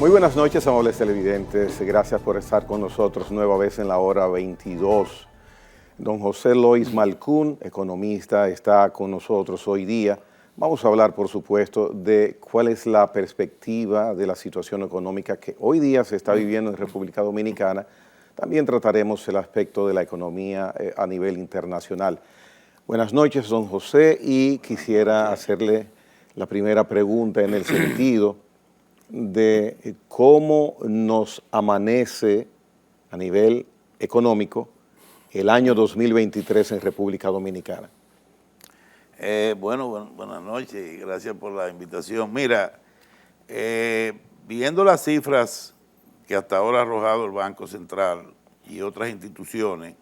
Muy buenas noches, amables televidentes. Gracias por estar con nosotros nueva vez en la hora 22. Don José Lois Malcún, economista, está con nosotros hoy día. Vamos a hablar, por supuesto, de cuál es la perspectiva de la situación económica que hoy día se está viviendo en República Dominicana. También trataremos el aspecto de la economía a nivel internacional. Buenas noches, don José, y quisiera hacerle la primera pregunta en el sentido de cómo nos amanece a nivel económico el año 2023 en República Dominicana. Buenas noches y gracias por la invitación. Mira, viendo las cifras que hasta ahora ha arrojado el Banco Central y otras instituciones,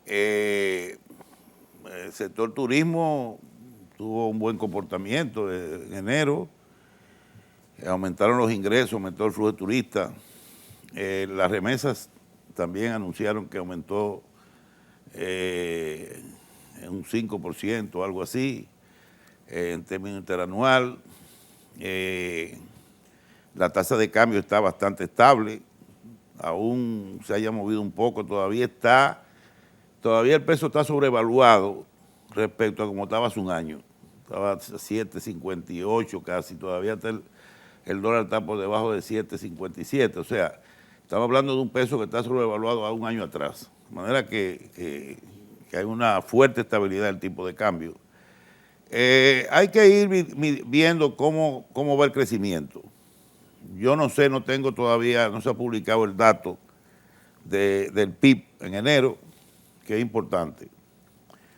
el sector turismo tuvo un buen comportamiento en enero, aumentaron los ingresos, aumentó el flujo de turistas, las remesas también anunciaron que aumentó en un 5%, algo así, en términos interanual. La tasa de cambio está bastante estable, aún se haya movido un poco, todavía el peso está sobrevaluado respecto a como estaba hace un año. Estaba a 7.58 casi, todavía está el dólar está por debajo de 7.57, o sea, estamos hablando de un peso que está sobrevaluado a un año atrás, de manera que hay una fuerte estabilidad del tipo de cambio. Hay que ir viendo cómo va el crecimiento. Yo no sé, no se ha publicado el dato del PIB en enero, que es importante.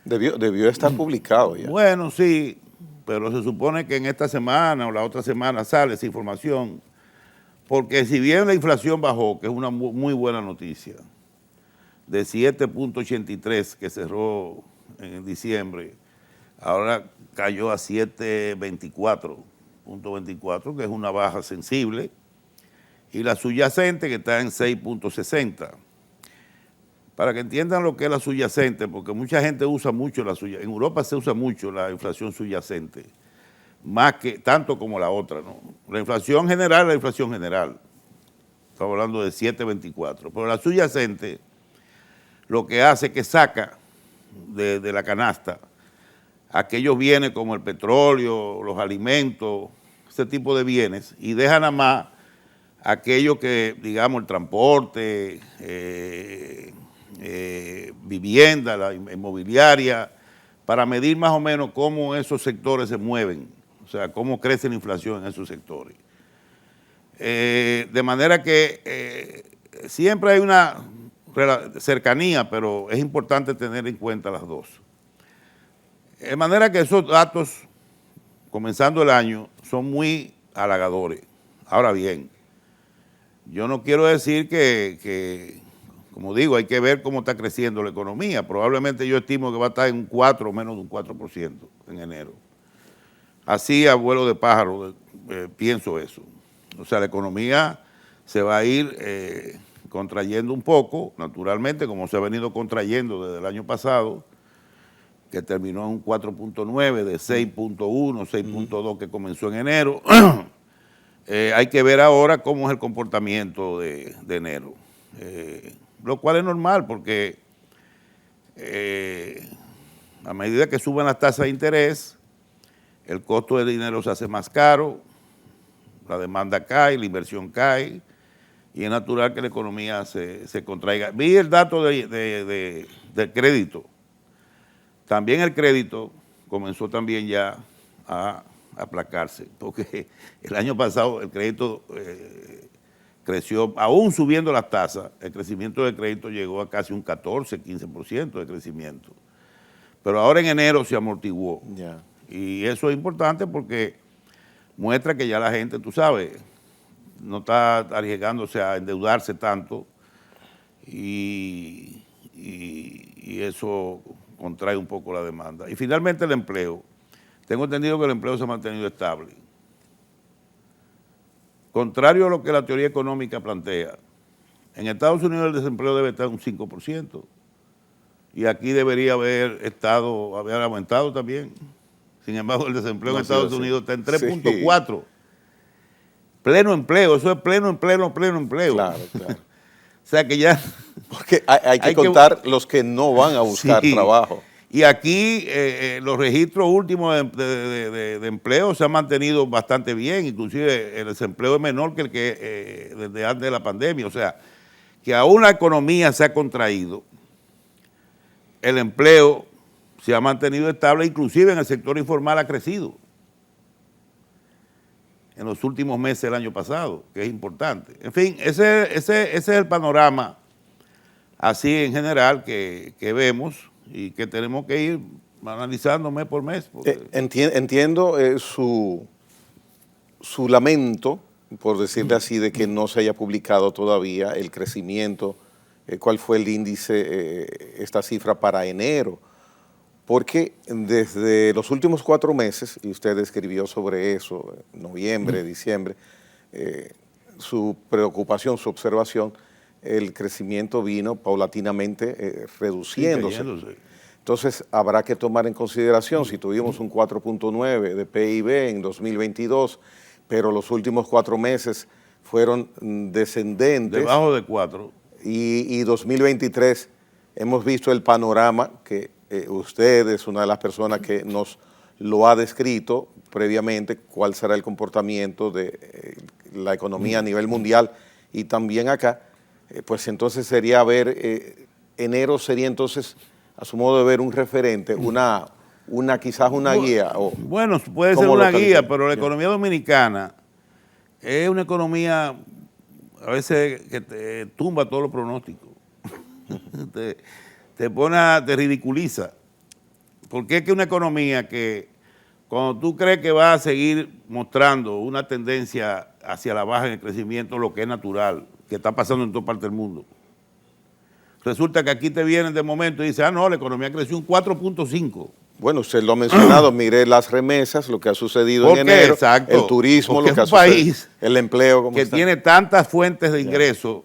Debió estar publicado ya. Bueno, sí, pero se supone que en esta semana o la otra semana sale esa información, porque si bien la inflación bajó, que es una muy buena noticia, de 7.83 que cerró en diciembre, ahora cayó a 7.24, que es una baja sensible, y la subyacente que está en 6.60. Para que entiendan lo que es la subyacente, porque mucha gente usa mucho la subyacente, en Europa se usa mucho la inflación subyacente, más que tanto como la otra, ¿no? La inflación general es la inflación general, estamos hablando de 7.24, pero la subyacente lo que hace es que saca de la canasta aquellos bienes como el petróleo, los alimentos, ese tipo de bienes, y deja nada más aquello que, digamos, el transporte, vivienda, la inmobiliaria, para medir más o menos cómo esos sectores se mueven, o sea, cómo crece la inflación en esos sectores. De manera que siempre hay una cercanía, pero es importante tener en cuenta las dos. De manera que esos datos, comenzando el año, son muy halagadores. Ahora bien, yo no quiero decir que, como digo, hay que ver cómo está creciendo la economía. Probablemente yo estimo que va a estar en un 4 o menos de un 4% en enero. Así a vuelo de pájaro pienso eso. O sea, la economía se va a ir contrayendo un poco, naturalmente, como se ha venido contrayendo desde el año pasado, que terminó en un 4.9 de 6.1, 6.2 que comenzó en enero. Hay que ver ahora cómo es el comportamiento de enero, lo cual es normal porque a medida que suben las tasas de interés, el costo del dinero se hace más caro, la demanda cae, la inversión cae, y es natural que la economía se contraiga. Vi el dato del crédito. También el crédito comenzó también ya a aplacarse, porque el año pasado el crédito creció, aún subiendo las tasas, el crecimiento del crédito llegó a casi un 14, 15% de crecimiento. Pero ahora en enero se amortiguó. Ya. Y eso es importante porque muestra que ya la gente, tú sabes, no está arriesgándose a endeudarse tanto y eso contrae un poco la demanda. Y finalmente el empleo. Tengo entendido que el empleo se ha mantenido estable. Contrario a lo que la teoría económica plantea, en Estados Unidos el desempleo debe estar en un 5% y aquí debería haber aumentado también. Sin embargo, el desempleo en Estados Unidos está en 3.4. Pleno empleo, eso es pleno empleo. Claro, claro. O sea que ya... Porque hay que contar los que no van a buscar Sí. trabajo. Y aquí los registros últimos de empleo se han mantenido bastante bien, inclusive el desempleo es menor que el que desde antes de la pandemia. O sea, que aún la economía se ha contraído, el empleo se ha mantenido estable, inclusive en el sector informal ha crecido en los últimos meses del año pasado, que es importante. En fin, ese es el panorama así en general que vemos y que tenemos que ir analizando mes por mes. Entiendo su lamento, por decirle así, de que no se haya publicado todavía el crecimiento, cuál fue el índice, esta cifra para enero, porque desde los últimos 4 meses, y usted escribió sobre eso, noviembre, diciembre, su preocupación, su observación, el crecimiento vino paulatinamente reduciéndose. Sí, entonces, habrá que tomar en consideración, si tuvimos un 4.9 de PIB en 2022, pero los últimos 4 meses fueron descendentes. Debajo de 4. Y 2023 hemos visto el panorama que usted es una de las personas que nos lo ha descrito previamente, cuál será el comportamiento de la economía a nivel mundial y también acá. Pues entonces sería ver, enero sería entonces, a su modo de ver, un referente, quizás una guía. Bueno, puede ser una guía, pero la economía dominicana es una economía a veces que te tumba todos los pronósticos, te ridiculiza, porque es que una economía que cuando tú crees que va a seguir mostrando una tendencia hacia la baja en el crecimiento, lo que es natural, que está pasando en toda parte del mundo. Resulta que aquí te vienen de momento y dicen, no, la economía creció un 4.5. Bueno, usted lo ha mencionado, mire las remesas, lo que ha sucedido en enero, exacto, el turismo, lo que ha sucedido, el empleo. ¿Cómo que está? tiene tantas fuentes de ingreso,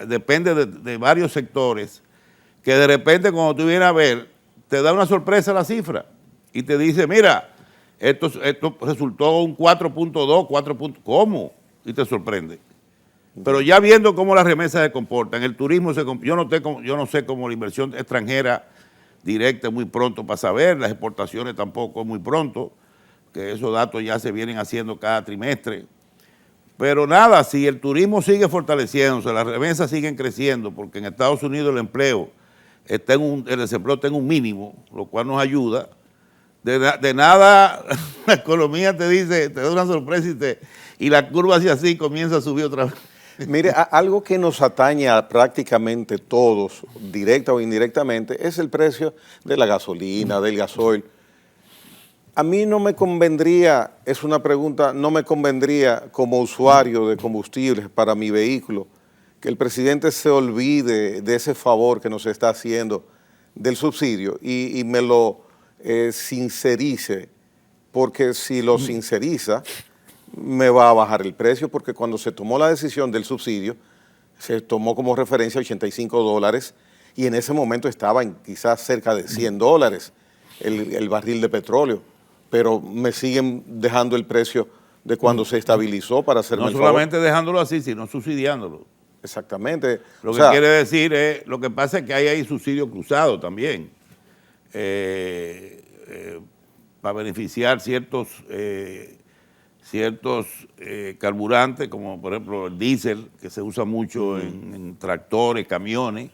depende de varios sectores, que de repente cuando tú vienes a ver, te da una sorpresa la cifra y te dice, mira, esto resultó un 4.2, 4. ¿Cómo? Y te sorprende. Pero ya viendo cómo las remesas se comportan, el turismo yo no sé cómo la inversión extranjera directa es muy pronto para saber, las exportaciones tampoco es muy pronto, que esos datos ya se vienen haciendo cada trimestre. Pero nada, si el turismo sigue fortaleciéndose, las remesas siguen creciendo, porque en Estados Unidos el empleo el desempleo está en un mínimo, lo cual nos ayuda. De nada la economía te dice, te da una sorpresa y la curva hacia así comienza a subir otra vez. Mire, algo que nos atañe a prácticamente todos, directa o indirectamente, es el precio de la gasolina, del gasoil. A mí no me convendría, es una pregunta, no me convendría como usuario de combustibles para mi vehículo que el presidente se olvide de ese favor que nos está haciendo del subsidio y me lo sincerice, porque si lo sinceriza, me va a bajar el precio, porque cuando se tomó la decisión del subsidio, se tomó como referencia $85 y en ese momento estaba en quizás cerca de $100 el barril de petróleo, pero me siguen dejando el precio de cuando se estabilizó para hacerme el favor. No solamente dejándolo así, sino subsidiándolo. Exactamente. Lo que quiere decir es, lo que pasa es que hay ahí subsidio cruzado también, para beneficiar ciertos carburantes, como por ejemplo el diésel, que se usa mucho en tractores, camiones,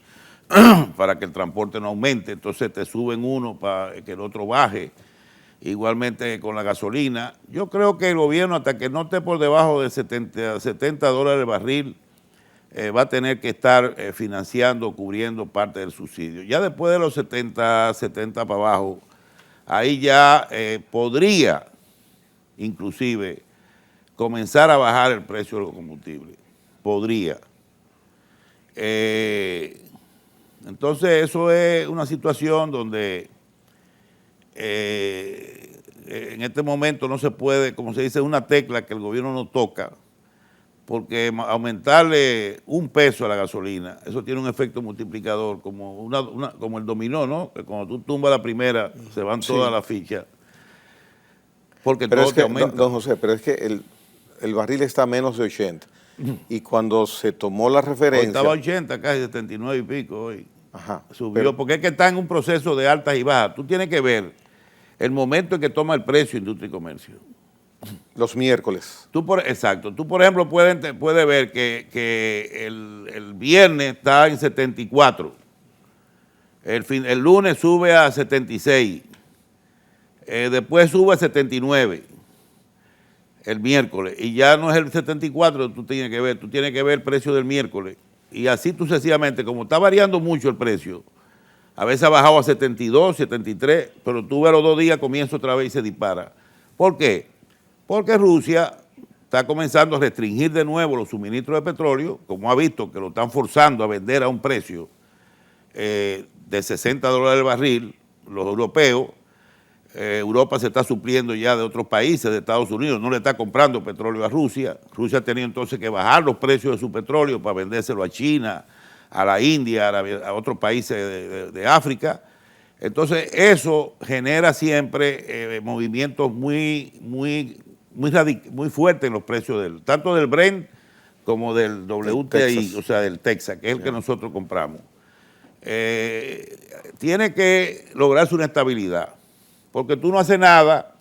para que el transporte no aumente, entonces te suben uno para que el otro baje. Igualmente con la gasolina. Yo creo que el gobierno, hasta que no esté por debajo de $70 el barril, va a tener que estar financiando, cubriendo parte del subsidio. Ya después de los 70 para abajo, ahí ya podría inclusive comenzar a bajar el precio de los combustibles. Podría. Entonces eso es una situación donde en este momento no se puede, como se dice, una tecla que el gobierno no toca, porque aumentarle $1 a la gasolina, eso tiene un efecto multiplicador, como como el dominó, ¿no? Que cuando tú tumbas la primera, se van todas las fichas, porque pero todo es que, te aumenta. don José, pero es que el barril está a menos de 80. Y cuando se tomó la referencia... Hoy estaba 80, casi 79 y pico hoy. Ajá, subió, porque es que está en un proceso de altas y bajas. Tú tienes que ver el momento en que toma el precio Industria y Comercio. Los miércoles. Exacto. Tú, por ejemplo, puedes ver que el viernes está en 74. El lunes sube a 76. Después sube a 79 el miércoles. Y ya no es el 74 tú tienes que ver el precio del miércoles. Y así sucesivamente, como está variando mucho el precio, a veces ha bajado a 72, 73, pero tú ves los 2 días, comienza otra vez y se dispara. ¿Por qué? Porque Rusia está comenzando a restringir de nuevo los suministros de petróleo, como ha visto que lo están forzando a vender a un precio de $60 el barril, los europeos. Europa se está supliendo ya de otros países, de Estados Unidos, no le está comprando petróleo a Rusia. Rusia ha tenido entonces que bajar los precios de su petróleo para vendérselo a China, a la India, a otros países de África. Entonces eso genera siempre movimientos muy fuertes en los precios tanto del Brent como del WTI, o sea, del Texas, que es el que nosotros compramos. Tiene que lograrse una estabilidad. Porque tú no haces nada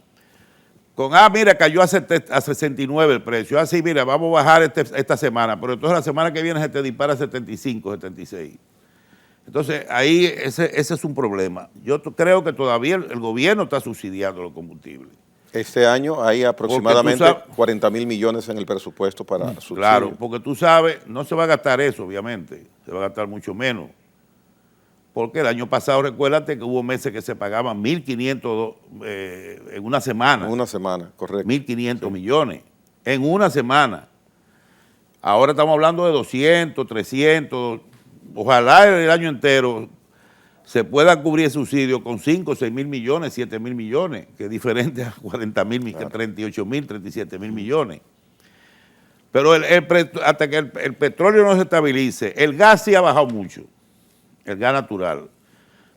con, mira, cayó a 69 el precio. Sí, mira, vamos a bajar esta semana, pero entonces la semana que viene se te dispara a 75, 76. Entonces, ahí ese es un problema. Yo creo que todavía el gobierno está subsidiando los combustibles. Este año hay aproximadamente 40.000 millones en el presupuesto para subsidio. Claro, porque tú sabes, no se va a gastar eso, obviamente, se va a gastar mucho menos. Porque el año pasado, recuérdate que hubo meses que se pagaban 1.500 en una semana. En una semana, correcto. 1.500 millones en una semana. Ahora estamos hablando de 200, 300. Ojalá el año entero se pueda cubrir el subsidio con 5, 6 mil millones, 7 mil millones, que es diferente a 40.000, claro. 38 mil, 37 mil millones. Pero hasta que el petróleo no se estabilice, el gas sí ha bajado mucho. El gas natural.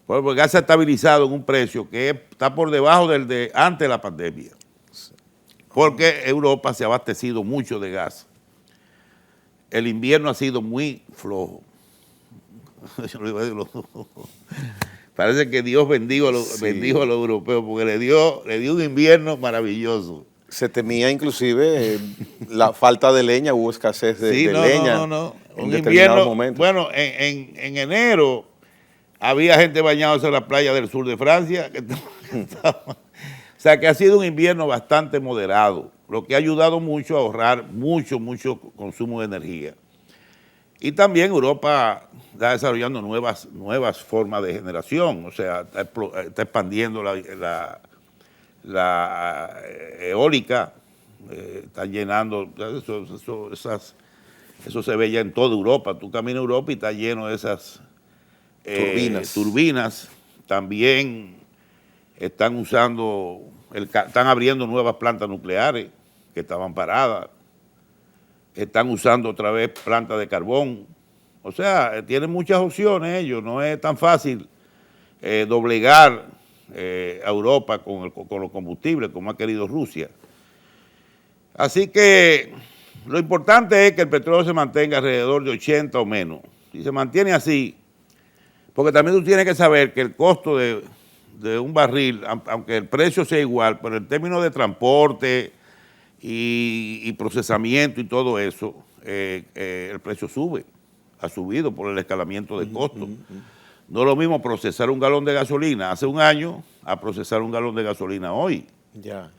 Porque el gas se ha estabilizado en un precio que está por debajo del de antes de la pandemia. Porque Europa se ha abastecido mucho de gas. El invierno ha sido muy flojo. Parece que Dios bendijo a los europeos porque le dio un invierno maravilloso. Se temía inclusive la falta de leña, hubo escasez de leña. Un invierno, bueno, en enero había gente bañándose en la playa del sur de Francia. O sea que ha sido un invierno bastante moderado, lo que ha ayudado mucho a ahorrar mucho consumo de energía. Y también Europa está desarrollando nuevas formas de generación, o sea, está expandiendo la eólica, está llenando eso se ve ya en toda Europa. Tú caminas a Europa y está lleno de esas turbinas. También están abriendo nuevas plantas nucleares que estaban paradas. Están usando otra vez plantas de carbón. O sea, tienen muchas opciones ellos. No es tan fácil doblegar a Europa con los combustibles como ha querido Rusia. Así que lo importante es que el petróleo se mantenga alrededor de 80 o menos. Si se mantiene así, porque también tú tienes que saber que el costo de un barril, aunque el precio sea igual, pero en términos de transporte y procesamiento y todo eso, el precio ha subido por el escalamiento de costos. No es lo mismo procesar un galón de gasolina hace un año a procesar un galón de gasolina hoy. Ya.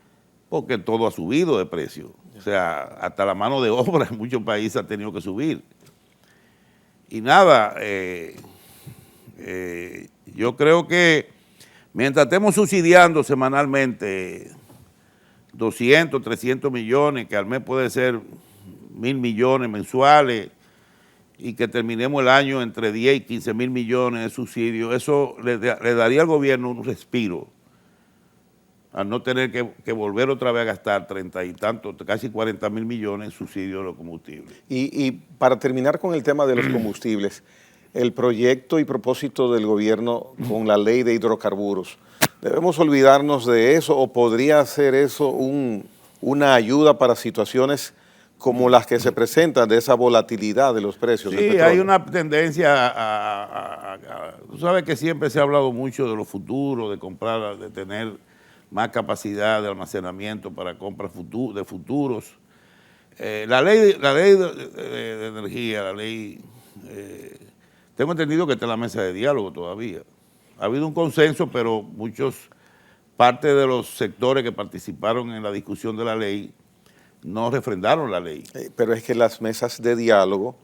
Porque todo ha subido de precio. O sea, hasta la mano de obra en muchos países ha tenido que subir. Y nada, yo creo que mientras estemos subsidiando semanalmente 200, 300 millones, que al mes puede ser 1.000 millones mensuales, y que terminemos el año entre 10 y 15 mil millones de subsidios, eso le daría al gobierno un respiro, al no tener que volver otra vez a gastar 30 y tanto, casi 40 mil millones en subsidios de los combustibles. Y para terminar con el tema de los combustibles, el proyecto y propósito del gobierno con la ley de hidrocarburos, ¿debemos olvidarnos de eso o podría ser eso un una ayuda para situaciones como las que se presentan de esa volatilidad de los precios del petróleo? Sí, hay una tendencia tú sabes que siempre se ha hablado mucho de los futuros, de comprar, de tener más capacidad de almacenamiento para compras de futuros. La ley de energía, tengo entendido que está en la mesa de diálogo todavía. Ha habido un consenso, pero parte de los sectores que participaron en la discusión de la ley no refrendaron la ley. Pero es que las mesas de diálogo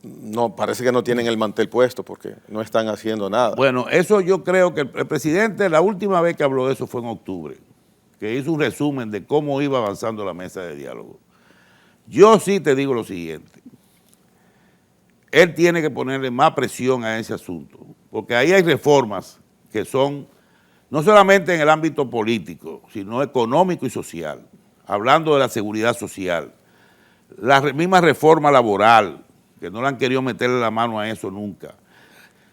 no parece que no tienen el mantel puesto porque no están haciendo nada. Bueno, eso yo creo que el presidente, la última vez que habló de eso fue en octubre, que hizo un resumen de cómo iba avanzando la mesa de diálogo. Yo sí te digo lo siguiente, él tiene que ponerle más presión a ese asunto, porque ahí hay reformas que son no solamente en el ámbito político, sino económico y social, hablando de la seguridad social, la misma reforma laboral, que no le han querido meterle la mano a eso nunca,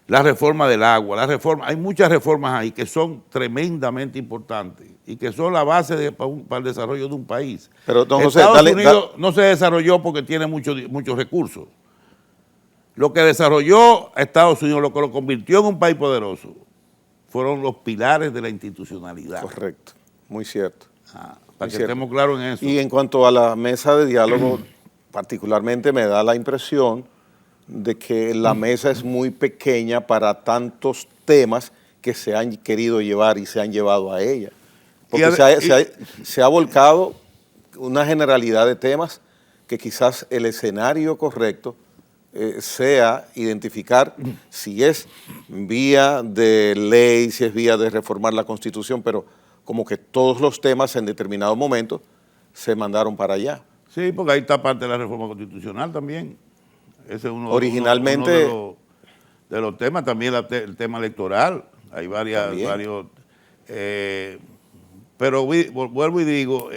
la reforma del agua, hay muchas reformas ahí que son tremendamente importantes y que son la base para el desarrollo de un país. Pero, don José, Estados Unidos no se desarrolló porque tiene muchos recursos. Lo que desarrolló a Estados Unidos, lo que lo convirtió en un país poderoso, fueron los pilares de la institucionalidad. Correcto, muy cierto. Para que estemos claros en eso. Y en cuanto a la mesa de diálogo, particularmente me da la impresión de que la mesa es muy pequeña para tantos temas que se han querido llevar y se han llevado a ella. Porque se ha volcado una generalidad de temas que quizás el escenario correcto sea identificar si es vía de ley, si es vía de reformar la Constitución, pero como que todos los temas en determinado momento se mandaron para allá. Sí, porque ahí está parte de la reforma constitucional también. Ese es Originalmente, uno de los temas, también el tema electoral. Hay varios... pero vuelvo y digo,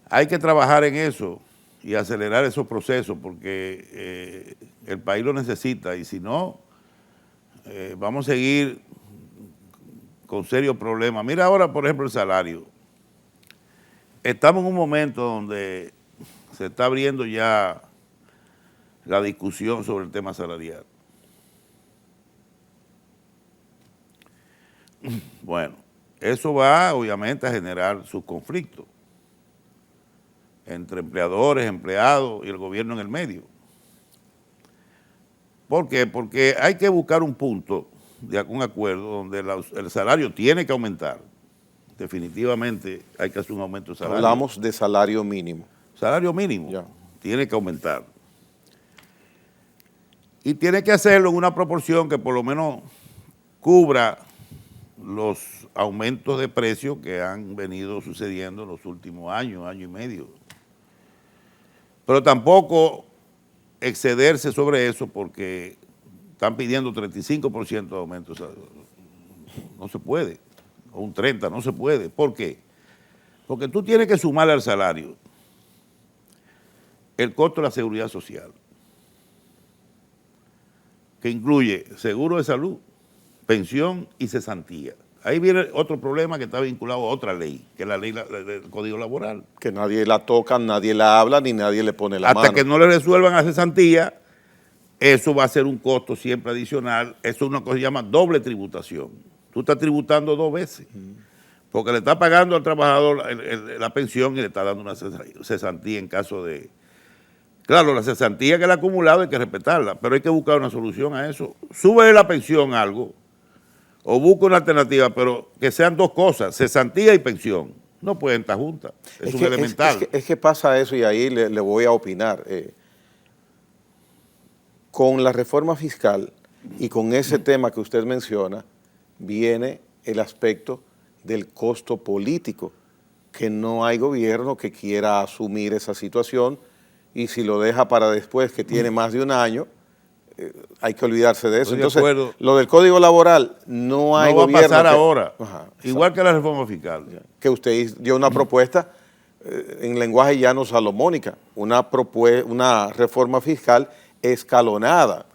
hay que trabajar en eso y acelerar esos procesos porque el país lo necesita y si no, vamos a seguir con serios problemas. Mira ahora, por ejemplo, el salario. Estamos en un momento donde se está abriendo ya la discusión sobre el tema salarial. Bueno, eso va obviamente a generar sus conflictos entre empleadores, empleados y el gobierno en el medio. ¿Por qué? Porque hay que buscar un punto de un acuerdo donde el salario tiene que aumentar. Definitivamente hay que hacer un aumento de salario. Hablamos de salario mínimo. Salario mínimo, ya. Tiene que aumentar. Y tiene que hacerlo en una proporción que por lo menos cubra los aumentos de precios que han venido sucediendo en los últimos años, año y medio. Pero tampoco excederse sobre eso porque están pidiendo 35% de aumento. O sea, no se puede. O un 30%, no se puede. ¿Por qué? Porque tú tienes que sumarle al salario el costo de la seguridad social, que incluye seguro de salud, pensión y cesantía. Ahí viene otro problema que está vinculado a otra ley, que es la ley del Código Laboral. Que nadie la toca, nadie la habla, ni nadie le pone la mano. Hasta que no le resuelvan a cesantía, eso va a ser un costo siempre adicional. Eso es una cosa que se llama doble tributación. Tú estás tributando dos veces, porque le estás pagando al trabajador la pensión y le estás dando una cesantía en caso de... Claro, la cesantía que le ha acumulado hay que respetarla, pero hay que buscar una solución a eso. Sube la pensión algo, o busca una alternativa, pero que sean dos cosas, cesantía y pensión. No pueden estar juntas, es un elemental. Es que pasa eso y ahí le voy a opinar. Con la reforma fiscal y con ese tema que usted menciona, viene el aspecto del costo político, que no hay gobierno que quiera asumir esa situación y si lo deja para después, que tiene más de un año, hay que olvidarse de eso. Entonces, lo del Código Laboral, no hay gobierno. No va a pasar ahora, igual que la reforma fiscal. Que usted dio una propuesta en lenguaje llano salomónica, una reforma fiscal escalonada.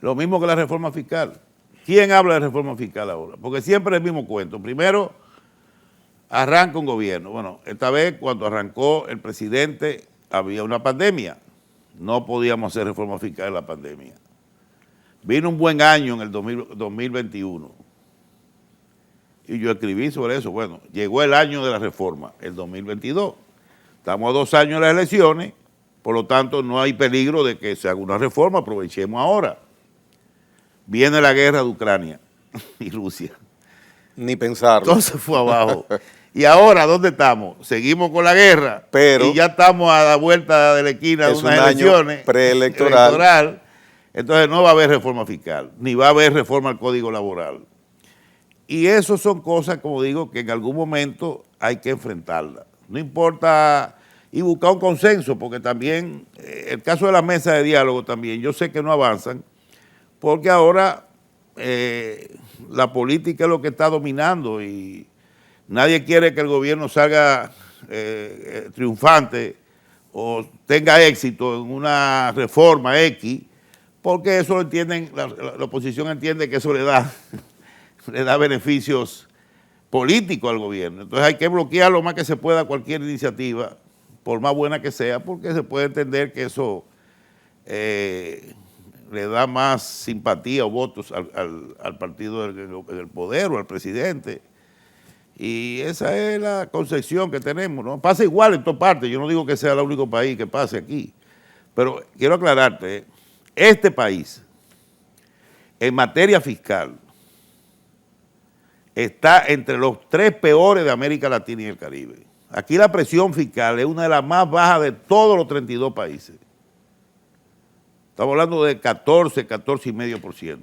Lo mismo que la reforma fiscal. ¿Quién habla de reforma fiscal ahora? Porque siempre es el mismo cuento. Primero, arranca un gobierno. Bueno, esta vez cuando arrancó el presidente había una pandemia. No podíamos hacer reforma fiscal en la pandemia. Vino un buen año en el 2021. Y yo escribí sobre eso. Bueno, llegó el año de la reforma, el 2022. Estamos a 2 años de las elecciones, por lo tanto no hay peligro de que se haga una reforma, aprovechemos ahora. Viene la guerra de Ucrania y Rusia. Ni pensarlo. Entonces fue abajo. Y ahora, ¿dónde estamos? Seguimos con la guerra, pero y ya estamos a la vuelta de la esquina de unas elecciones preelectoral. Entonces no va a haber reforma fiscal, ni va a haber reforma al Código Laboral. Y eso son cosas, como digo, que en algún momento hay que enfrentarlas. No importa, y buscar un consenso, porque también, el caso de la mesa de diálogo también, yo sé que no avanzan, porque ahora la política es lo que está dominando y nadie quiere que el gobierno salga triunfante o tenga éxito en una reforma X, porque eso lo entienden, la oposición entiende que eso le da beneficios políticos al gobierno. Entonces hay que bloquear lo más que se pueda cualquier iniciativa, por más buena que sea, porque se puede entender que eso le da más simpatía o votos al partido del poder o al presidente. Y esa es la concepción que tenemos, ¿no? Pasa igual en todas partes. Yo no digo que sea el único país que pase aquí, pero quiero aclararte, este país, en materia fiscal, está entre los 3 peores de América Latina y el Caribe. Aquí la presión fiscal es una de las más bajas de todos los 32 países. Estamos hablando de 14,5%.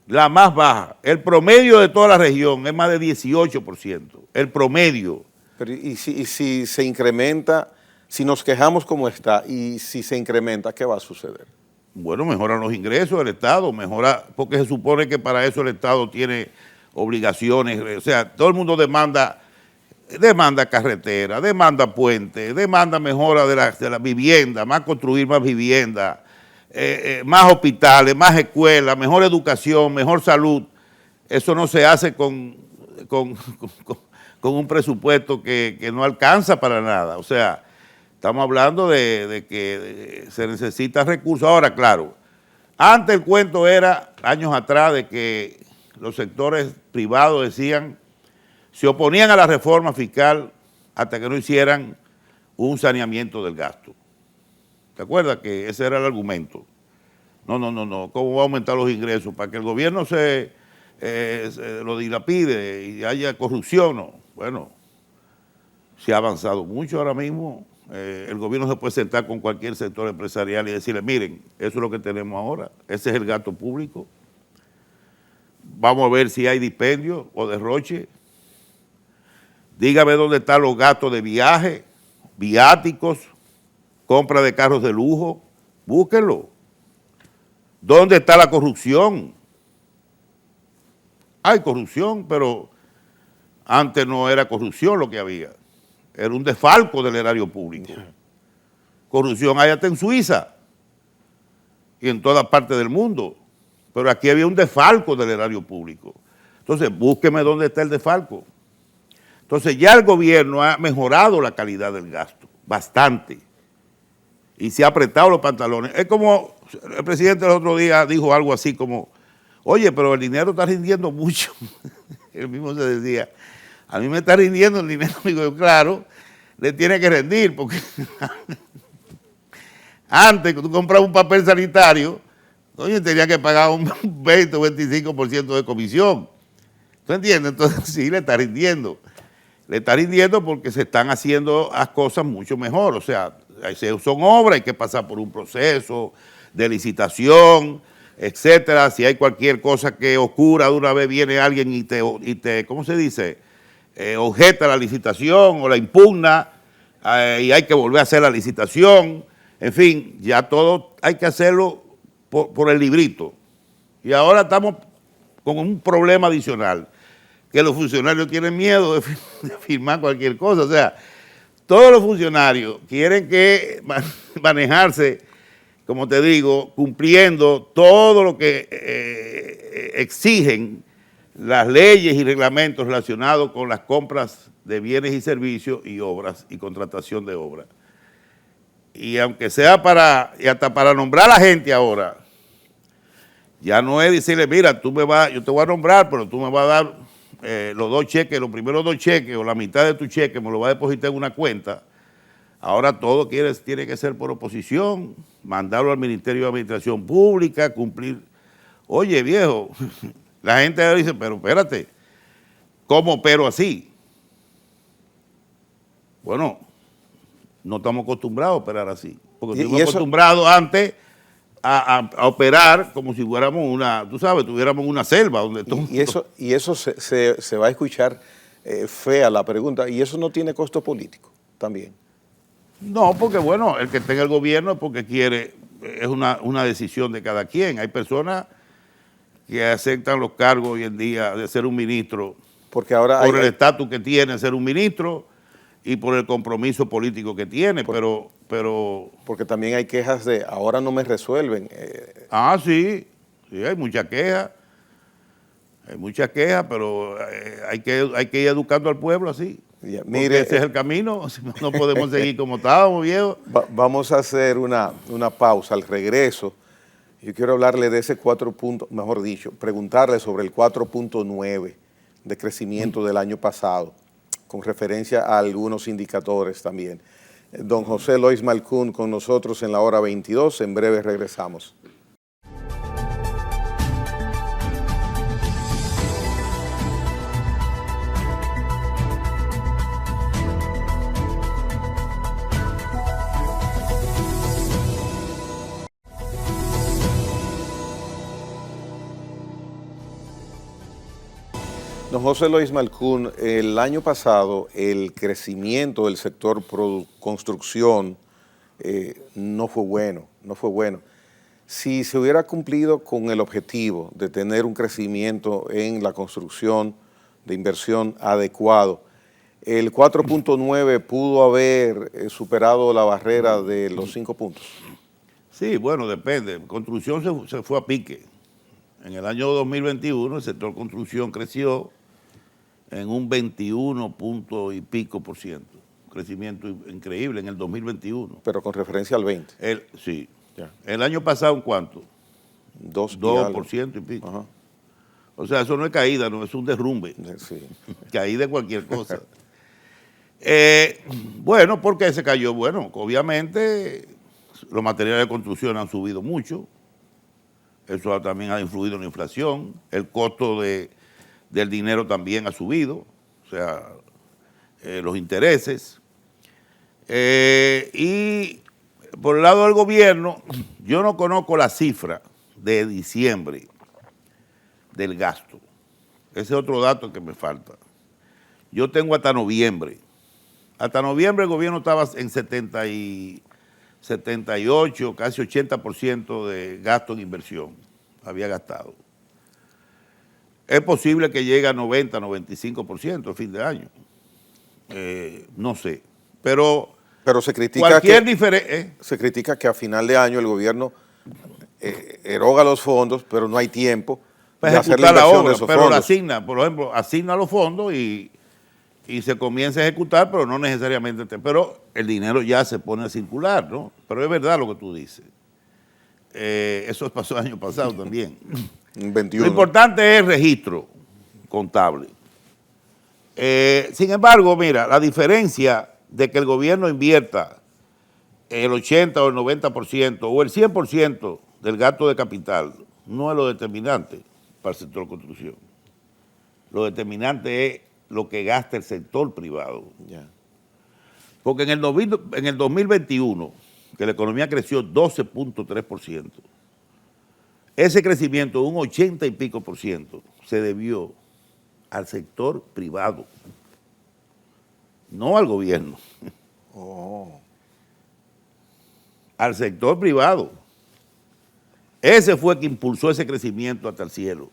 La más baja. El promedio de toda la región es más de 18%. El promedio. Pero y si se incrementa, si nos quejamos como está, y si se incrementa, ¿qué va a suceder? Bueno, mejoran los ingresos del Estado, mejora, porque se supone que para eso el Estado tiene obligaciones, o sea, todo el mundo demanda carretera, demanda puentes, demanda mejora de la vivienda, más construir más vivienda, más hospitales, más escuelas, mejor educación, mejor salud. Eso no se hace con un presupuesto que no alcanza para nada, o sea, estamos hablando de que se necesitan recursos. Ahora, claro, antes el cuento era, años atrás, de que los sectores privados decían, se oponían a la reforma fiscal hasta que no hicieran un saneamiento del gasto. ¿Te acuerdas que ese era el argumento? No, ¿cómo va a aumentar los ingresos? Para que el gobierno se lo dilapide y haya corrupción. No. Bueno, se ha avanzado mucho ahora mismo. El gobierno se puede sentar con cualquier sector empresarial y decirle, miren, eso es lo que tenemos ahora, ese es el gasto público, vamos a ver si hay dispendio o derroche, dígame dónde están los gastos de viaje, viáticos, compra de carros de lujo, búsquenlo. ¿Dónde está la corrupción? Hay corrupción, pero antes no era corrupción lo que había. Era un desfalco del erario público. Corrupción hay hasta en Suiza y en todas partes del mundo, pero aquí había un desfalco del erario público. Entonces, búsqueme dónde está el desfalco. Entonces, ya el gobierno ha mejorado la calidad del gasto, bastante, y se ha apretado los pantalones. Es como el presidente el otro día dijo algo así como, oye, pero el dinero está rindiendo mucho. Él mismo se decía, a mí me está rindiendo el dinero. Digo, claro, le tiene que rendir, porque antes que tú comprabas un papel sanitario, oye, tenía que pagar un 20 o 25% de comisión. ¿Tú entiendes? Entonces sí, le está rindiendo. Le está rindiendo porque se están haciendo las cosas mucho mejor. O sea, son obras, hay que pasar por un proceso de licitación, etcétera. Si hay cualquier cosa que ocurra, de una vez viene alguien y te ¿cómo se dice?, objeta la licitación o la impugna y hay que volver a hacer la licitación. En fin, ya todo hay que hacerlo por el librito. Y ahora estamos con un problema adicional, que los funcionarios tienen miedo de firmar cualquier cosa. O sea, todos los funcionarios quieren que manejarse, como te digo, cumpliendo todo lo que exigen las leyes y reglamentos relacionados con las compras de bienes y servicios y obras y contratación de obras. Y aunque sea y hasta para nombrar a la gente ahora, ya no es decirle, mira, yo te voy a nombrar, pero tú me vas a dar los 2 cheques, los primeros 2 cheques o la mitad de tu cheque me lo vas a depositar en una cuenta. Ahora todo tiene que ser por oposición, mandarlo al Ministerio de Administración Pública, cumplir. Oye, viejo, la gente dice, pero espérate, ¿cómo pero así? Bueno, no estamos acostumbrados a operar así, porque estuvimos acostumbrados antes a operar como si fuéramos tuviéramos una selva. Y eso se va a escuchar fea la pregunta, y eso no tiene costo político también. No, porque bueno, el que esté en el gobierno es porque quiere, es una decisión de cada quien. Hay personas que aceptan los cargos hoy en día de ser un ministro porque ahora por el estatus que tiene ser un ministro y por el compromiso político que tiene, pero... Porque también hay quejas de, ahora no me resuelven. Sí, hay muchas quejas. Hay muchas quejas, pero hay que ir educando al pueblo así. Mire, ese es el camino, no podemos seguir como estábamos, viejo. Vamos a hacer una pausa. Al regreso, yo quiero hablarle de ese 4 puntos, mejor dicho, preguntarle sobre el 4.9 de crecimiento del año pasado, con referencia a algunos indicadores también. Don José Lois Malcún con nosotros en la hora 22, en breve regresamos. Don José Lois Malcún, el año pasado el crecimiento del sector construcción no fue bueno. Si se hubiera cumplido con el objetivo de tener un crecimiento en la construcción de inversión adecuado, el 4.9 pudo haber superado la barrera de los 5 puntos. Sí, bueno, depende. Construcción se fue a pique. En el año 2021 el sector construcción creció en un 21 punto y pico por ciento. Crecimiento increíble en el 2021. Pero con referencia al 20. Sí. Ya. El año pasado, ¿en cuánto? 2% y pico. Ajá. O sea, eso no es caída, no, es un derrumbe. Sí. Caída de cualquier cosa. Bueno, ¿por qué se cayó? Bueno, obviamente los materiales de construcción han subido mucho. Eso también ha influido en la inflación. El costo del dinero también ha subido, o sea, los intereses. Y por el lado del gobierno, yo no conozco la cifra de diciembre del gasto. Ese es otro dato que me falta. Yo tengo hasta noviembre. Hasta noviembre el gobierno estaba en 78, casi 80% de gasto en inversión. Había gastado. Es posible que llegue a 90, 95% a fin de año. No sé. Pero se critica se critica que a final de año el gobierno eroga los fondos, pero no hay tiempo para ejecutar la obra, pero la asigna, por ejemplo, asigna los fondos y se comienza a ejecutar, pero no necesariamente, pero el dinero ya se pone a circular, ¿no? Pero es verdad lo que tú dices. Eso pasó el año pasado también. 21. Lo importante es el registro contable. Sin embargo, mira, la diferencia de que el gobierno invierta el 80 o el 90% o el 100% del gasto de capital no es lo determinante para el sector construcción. Lo determinante es lo que gasta el sector privado. Yeah. Porque en el 2021, que la economía creció 12.3%, ese crecimiento de un 80 y pico por ciento se debió al sector privado, no al gobierno. Oh. Al sector privado. Ese fue el que impulsó ese crecimiento hasta el cielo,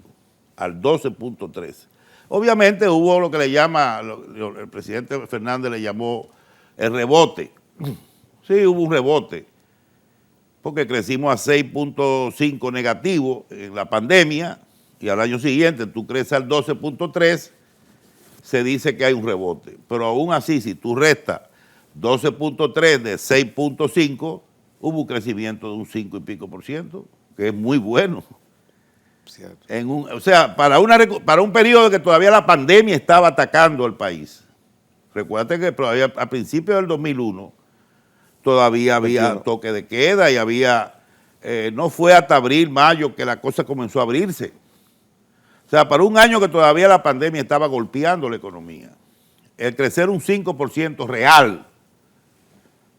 al 12.3. Obviamente hubo lo que le llama, el presidente Fernández le llamó el rebote. Sí, hubo un rebote, porque crecimos a 6.5 negativo en la pandemia, y al año siguiente tú creces al 12.3, se dice que hay un rebote. Pero aún así, si tú restas 12.3 de 6.5, hubo un crecimiento de un 5 y pico por ciento, que es muy bueno. Cierto. O sea, para un periodo que todavía la pandemia estaba atacando al país. Recuerda que todavía a principios del 2001 todavía había 21. toque de queda y había, no fue hasta abril, mayo que la cosa comenzó a abrirse. O sea, para un año que todavía la pandemia estaba golpeando la economía, el crecer un 5% real,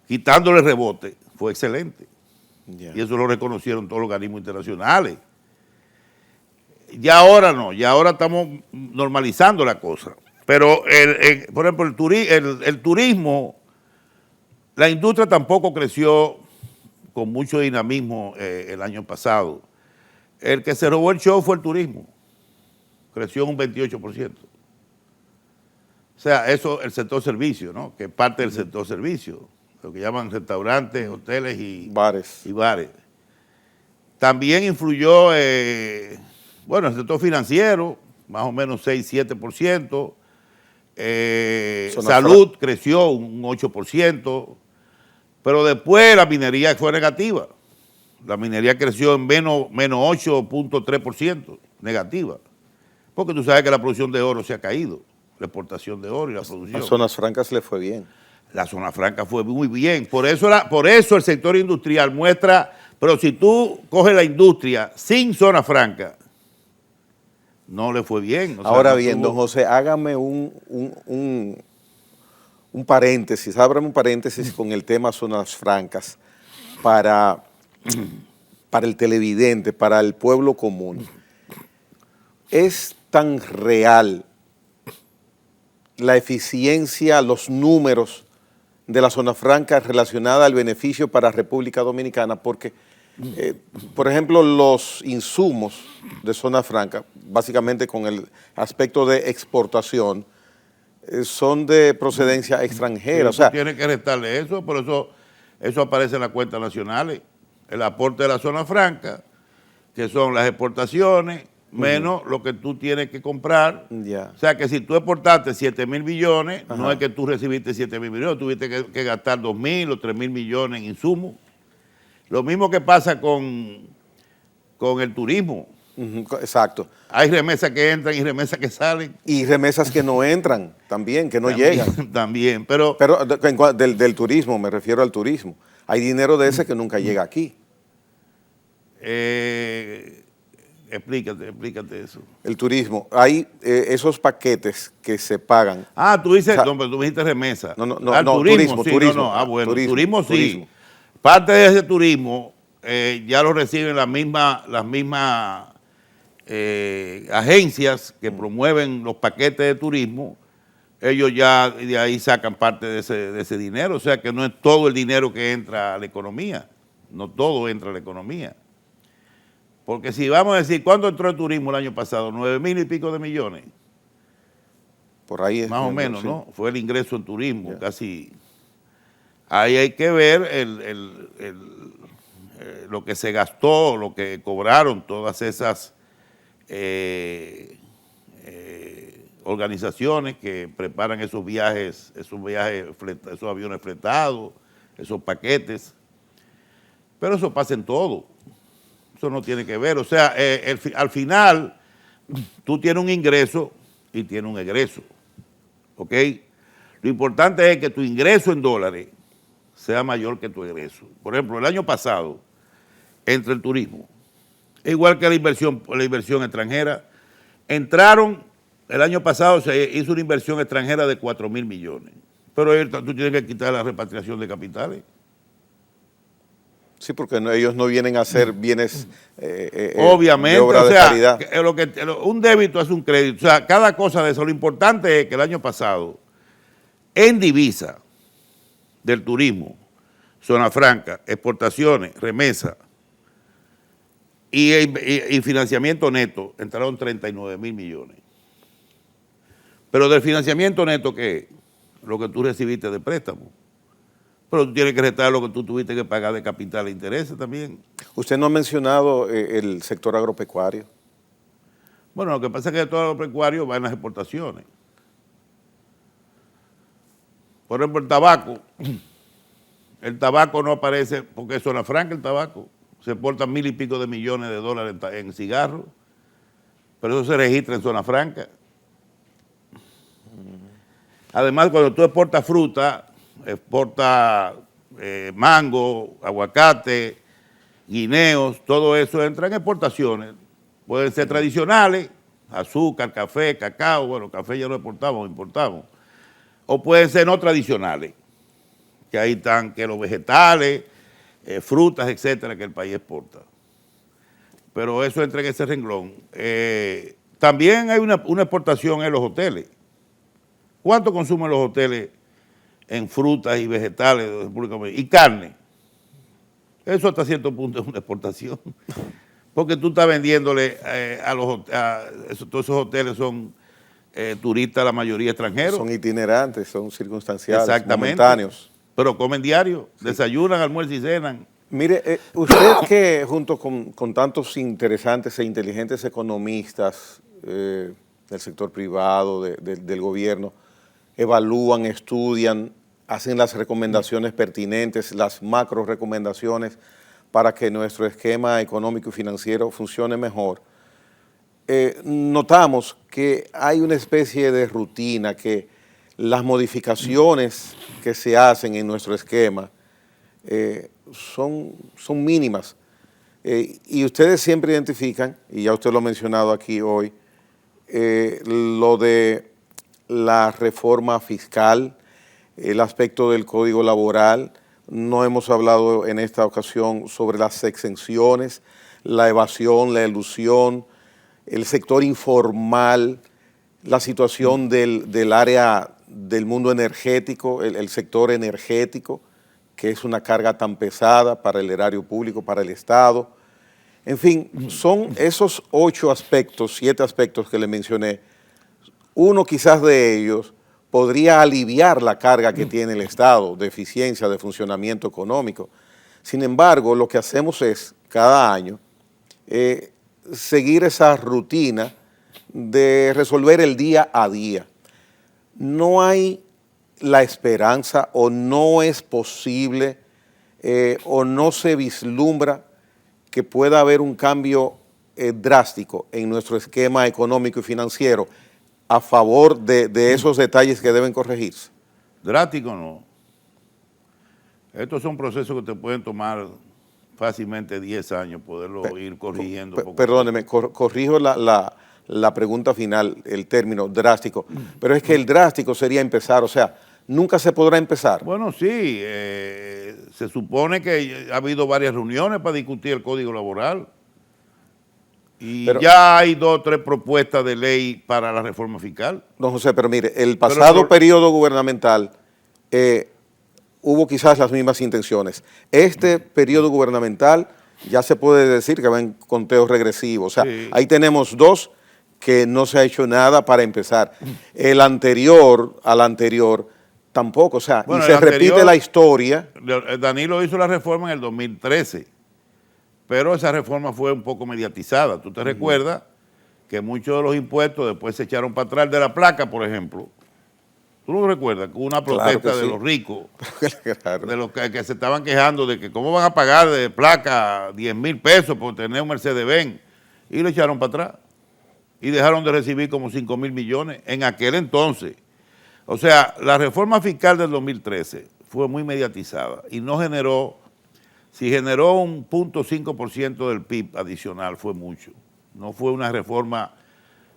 quitándole rebote, fue excelente. Yeah. Y eso lo reconocieron todos los organismos internacionales. Ya ahora no, ya ahora estamos normalizando la cosa. Pero, por ejemplo, el turismo, la industria tampoco creció con mucho dinamismo el año pasado. El que se robó el show fue el turismo. Creció un 28%. O sea, eso, el sector servicio, ¿no? Que es parte del sector servicio, lo que llaman restaurantes, hoteles y bares. También influyó, bueno, el sector financiero, más o menos 6-7%. Salud creció un 8%, pero después la minería fue negativa. La minería creció en menos 8.3% negativa. Porque tú sabes que la producción de oro se ha caído, la exportación de oro y la producción. A zonas francas le fue bien. La zona franca fue muy bien. Por eso el sector industrial muestra, pero si tú coges la industria sin zona franca, no le fue bien. O sea, ahora no bien, don José, hágame un paréntesis, ábrame un paréntesis con el tema zonas francas para el televidente, para el pueblo común. ¿Es tan real la eficiencia, los números de la zona franca relacionada al beneficio para República Dominicana? Porque, por ejemplo, los insumos de zona franca, básicamente con el aspecto de exportación, son de procedencia extranjera. O sea, tiene que restarle eso, pero eso aparece en las cuentas nacionales. El aporte de la zona franca, que son las exportaciones, menos lo que tú tienes que comprar. O sea, que si tú exportaste 7,000 millones, no es que tú recibiste 7,000 millones, tuviste que gastar 2,000 o 3,000 millones en insumos. Lo mismo que pasa con el turismo. Exacto. Hay remesas que entran y remesas que salen. Y remesas que no entran también, que no llegan. También, pero del turismo, me refiero al turismo. Hay dinero de ese que nunca llega aquí. Explícate eso. El turismo, hay esos paquetes que se pagan. Ah, tú dices, o sea, no, pero tú dijiste remesa. No, turismo. Bueno, turismo sí. Turismo. Parte de ese turismo ya lo reciben las mismas agencias que promueven los paquetes de turismo. Ellos ya de ahí sacan parte de ese dinero. O sea que no es todo el dinero que entra a la economía. No todo entra a la economía. Porque si vamos a decir, ¿cuánto entró el turismo el año pasado? 9,000 y pico de millones. Por ahí es. Más o menos, sí. ¿No? Fue el ingreso en turismo, casi. Ahí hay que ver lo que se gastó, lo que cobraron todas esas organizaciones que preparan esos viajes, esos aviones fletados, esos paquetes. Pero eso pasa en todo. Eso no tiene que ver. O sea, al final, tú tienes un ingreso y tienes un egreso. ¿Ok? Lo importante es que tu ingreso en dólares sea mayor que tu egreso. Por ejemplo, el año pasado, entre el turismo, igual que la inversión extranjera, entraron, el año pasado se hizo una inversión extranjera de 4,000 millones. Pero tú tienes que quitar la repatriación de capitales. Sí, porque ellos no vienen a hacer bienes obviamente, de obra de caridad. Un débito es un crédito. O sea, cada cosa de eso. Lo importante es que el año pasado, en divisa del turismo, zona franca, exportaciones, remesa y financiamiento neto, entraron 39,000 millones. Pero del financiamiento neto, ¿qué es? Lo que tú recibiste de préstamo. Pero tú tienes que restar lo que tú tuviste que pagar de capital e intereses también. Usted no ha mencionado el sector agropecuario. Bueno, lo que pasa es que todo lo pecuario va en las exportaciones. Por ejemplo, el tabaco no aparece porque es zona franca el tabaco. Se exportan 1.000 y pico de millones de dólares en cigarros, pero eso se registra en zona franca. Además, cuando tú exportas fruta, exportas mango, aguacate, guineos, todo eso entra en exportaciones. Pueden ser tradicionales, azúcar, café, cacao, bueno, café ya lo exportamos, importamos. O pueden ser no tradicionales, que ahí están que los vegetales, frutas, etcétera, que el país exporta. Pero eso entra en ese renglón. También hay una exportación en los hoteles. ¿Cuánto consumen los hoteles en frutas y vegetales de República Dominicana? Y carne. Eso hasta cierto punto es una exportación. Porque tú estás vendiéndole todos esos hoteles son turistas, la mayoría extranjeros. Son itinerantes, son circunstanciales, exactamente, momentáneos. Pero comen diario, sí. Desayunan, almuerzan y cenan. Mire, usted que junto con tantos interesantes e inteligentes economistas del sector privado, del gobierno, evalúan, estudian, hacen las recomendaciones pertinentes, las macro recomendaciones para que nuestro esquema económico y financiero funcione mejor, notamos que hay una especie de rutina, que las modificaciones que se hacen en nuestro esquema son mínimas. Y ustedes siempre identifican, y ya usted lo ha mencionado aquí hoy, lo de la reforma fiscal, el aspecto del código laboral. No hemos hablado en esta ocasión sobre las exenciones, la evasión, la elusión, el sector informal, la situación del área del mundo energético, el sector energético, que es una carga tan pesada para el erario público, para el Estado. En fin, son esos 8 aspectos, 7 aspectos que le mencioné. Uno quizás de ellos podría aliviar la carga que tiene el Estado de eficiencia, de funcionamiento económico. Sin embargo, lo que hacemos es, cada año, seguir esa rutina de resolver el día a día. No hay la esperanza, o no es posible, o no se vislumbra que pueda haber un cambio drástico en nuestro esquema económico y financiero a favor de esos detalles que deben corregirse. Drástico no. Estos son procesos que te pueden tomar fácilmente 10 años, poderlo ir corrigiendo. Perdóneme, corrijo la pregunta final, el término drástico, pero es que el drástico sería empezar, o sea, nunca se podrá empezar. Bueno, sí, se supone que ha habido varias reuniones para discutir el Código Laboral y ya hay 2 o 3 propuestas de ley para la reforma fiscal. Don José, pero mire, el pasado periodo gubernamental hubo quizás las mismas intenciones. Este periodo gubernamental ya se puede decir que va en conteo regresivo, o sea, sí. Ahí tenemos 2 que no se ha hecho nada para empezar. El anterior al anterior tampoco, o sea, bueno, y se repite la historia. Danilo hizo la reforma en el 2013, pero esa reforma fue un poco mediatizada. ¿Tú te recuerdas que muchos de los impuestos después se echaron para atrás de la placa, por ejemplo? ¿Tú no recuerdas? Una protesta claro de sí. Los ricos, claro. De los que se estaban quejando de que cómo van a pagar de placa 10,000 pesos por tener un Mercedes-Benz, y lo echaron para atrás y dejaron de recibir como 5,000 millones en aquel entonces. O sea, la reforma fiscal del 2013 fue muy mediatizada y no generó, si generó un 0.5% del PIB adicional, fue mucho. No fue una reforma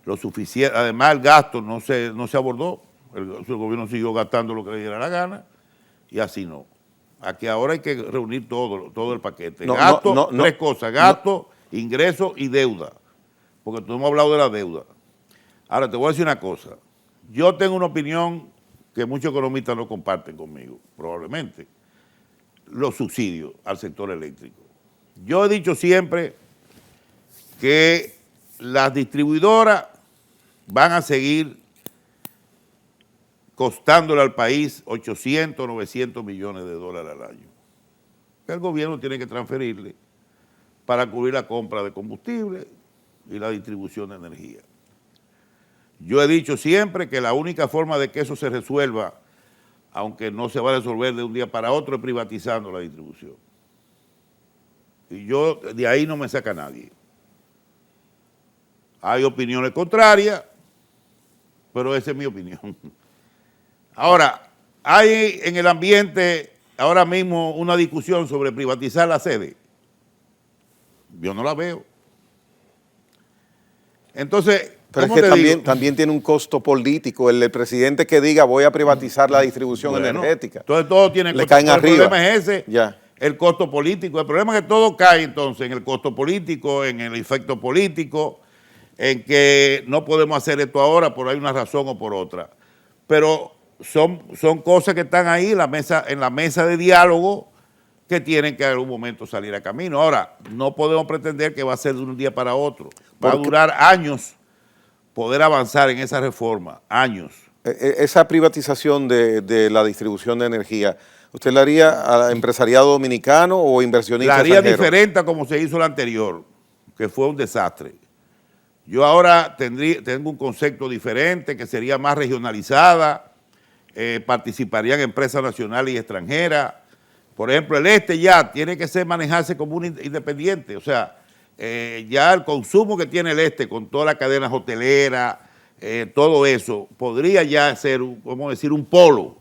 lo suficiente. Además, el gasto no se abordó. El gobierno siguió gastando lo que le diera la gana y así no. Aquí ahora hay que reunir todo el paquete. Gasto, 3 cosas, gasto, ingreso y deuda. Porque tú hemos hablado de la deuda. Ahora, te voy a decir una cosa. Yo tengo una opinión que muchos economistas no comparten conmigo, probablemente. Los subsidios al sector eléctrico. Yo he dicho siempre que las distribuidoras van a seguir costándole al país 800, 900 millones de dólares al año. El gobierno tiene que transferirle para cubrir la compra de combustible, y la distribución de energía. Yo he dicho siempre que la única forma de que eso se resuelva, aunque no se va a resolver de un día para otro, es privatizando la distribución. Y yo de ahí no me saca nadie. Hay opiniones contrarias, pero esa es mi opinión. Ahora, hay en el ambiente ahora mismo una discusión sobre privatizar la sede. Yo no la veo. Entonces, pero es que también tiene un costo político. El presidente que diga voy a privatizar la distribución energética. Entonces todo tiene costo. Le caen arriba. El problema es ese, el costo político. El problema es que todo cae entonces en el costo político, en el efecto político, en que no podemos hacer esto ahora por hay una razón o por otra. Pero son cosas que están ahí en la mesa de diálogo que tienen que en algún momento salir a camino. Ahora, no podemos pretender que va a ser de un día para otro. Va a durar años poder avanzar en esa reforma, años. Esa privatización de la distribución de energía, ¿usted la haría al empresariado dominicano o inversionistas extranjeros? La haría diferente a como se hizo la anterior, que fue un desastre. Yo ahora tengo un concepto diferente, que sería más regionalizada, participarían empresas nacionales y extranjeras. Por ejemplo, el este ya tiene que manejarse como un independiente, o sea, ya el consumo que tiene el este con todas las cadenas hoteleras, todo eso, podría ya ser, vamos a decir, un polo.